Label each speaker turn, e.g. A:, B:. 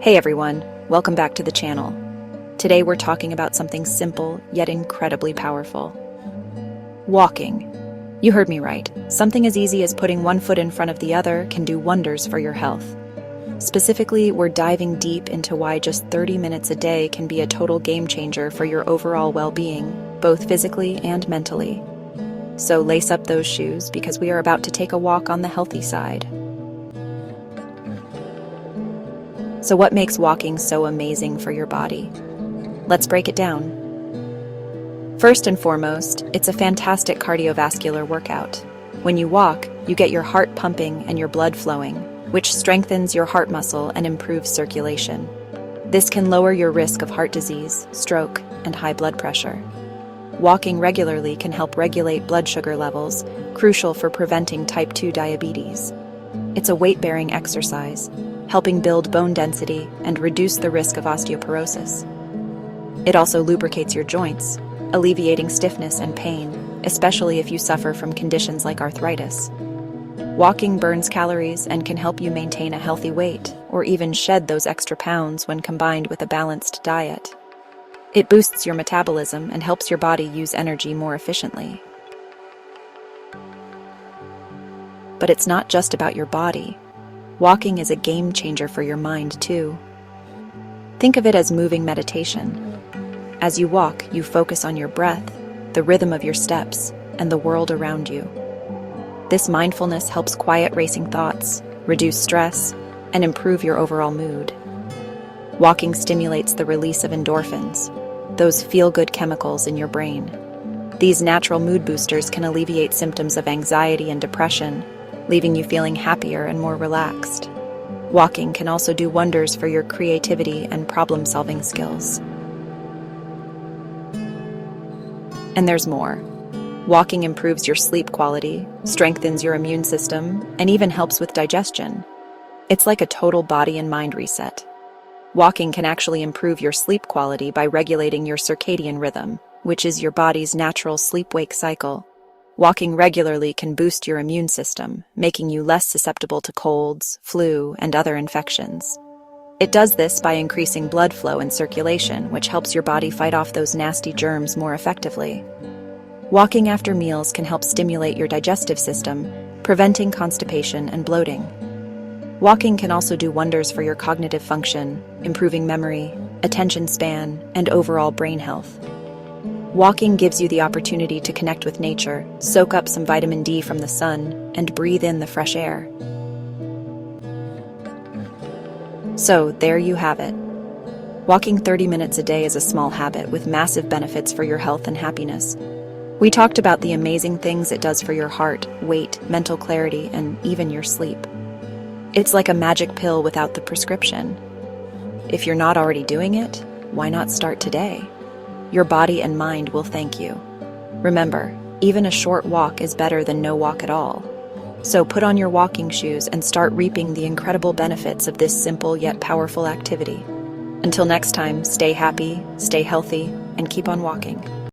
A: Hey everyone, welcome back to the channel. Today we're talking about something simple yet incredibly powerful. Walking. You heard me right. Something as easy as putting one foot in front of the other can do wonders for your health. Specifically, we're diving deep into why just 30 minutes a day can be a total game changer for your overall well-being, both physically and mentally. So lace up those shoes because we are about to take a walk on the healthy side. So what makes walking so amazing for your body? Let's break it down. First and foremost, it's a fantastic cardiovascular workout. When you walk, you get your heart pumping and your blood flowing, which strengthens your heart muscle and improves circulation. This can lower your risk of heart disease, stroke, and high blood pressure. Walking regularly can help regulate blood sugar levels, crucial for preventing type 2 diabetes. It's a weight-bearing exercise, helping build bone density and reduce the risk of osteoporosis. It also lubricates your joints, alleviating stiffness and pain, especially if you suffer from conditions like arthritis. Walking burns calories and can help you maintain a healthy weight, or even shed those extra pounds when combined with a balanced diet. It boosts your metabolism and helps your body use energy more efficiently. But it's not just about your body. Walking is a game changer for your mind, too. Think of it as moving meditation. As you walk, you focus on your breath, the rhythm of your steps, and the world around you. This mindfulness helps quiet racing thoughts, reduce stress, and improve your overall mood. Walking stimulates the release of endorphins, those feel-good chemicals in your brain. These natural mood boosters can alleviate symptoms of anxiety and depression, leaving you feeling happier and more relaxed. Walking can also do wonders for your creativity and problem-solving skills. And there's more. Walking improves your sleep quality, strengthens your immune system, and even helps with digestion. It's like a total body and mind reset. Walking can actually improve your sleep quality by regulating your circadian rhythm, which is your body's natural sleep-wake cycle. Walking regularly can boost your immune system, making you less susceptible to colds, flu, and other infections. It does this by increasing blood flow and circulation, which helps your body fight off those nasty germs more effectively. Walking after meals can help stimulate your digestive system, preventing constipation and bloating. Walking can also do wonders for your cognitive function, improving memory, attention span, and overall brain health. Walking gives you the opportunity to connect with nature, soak up some vitamin D from the sun, and breathe in the fresh air. So, there you have it. Walking 30 minutes a day is a small habit with massive benefits for your health and happiness. We talked about the amazing things it does for your heart, weight, mental clarity, and even your sleep. It's like a magic pill without the prescription. If you're not already doing it, why not start today? Your body and mind will thank you. Remember, even a short walk is better than no walk at all. So put on your walking shoes and start reaping the incredible benefits of this simple yet powerful activity. Until next time, stay happy, stay healthy, and keep on walking.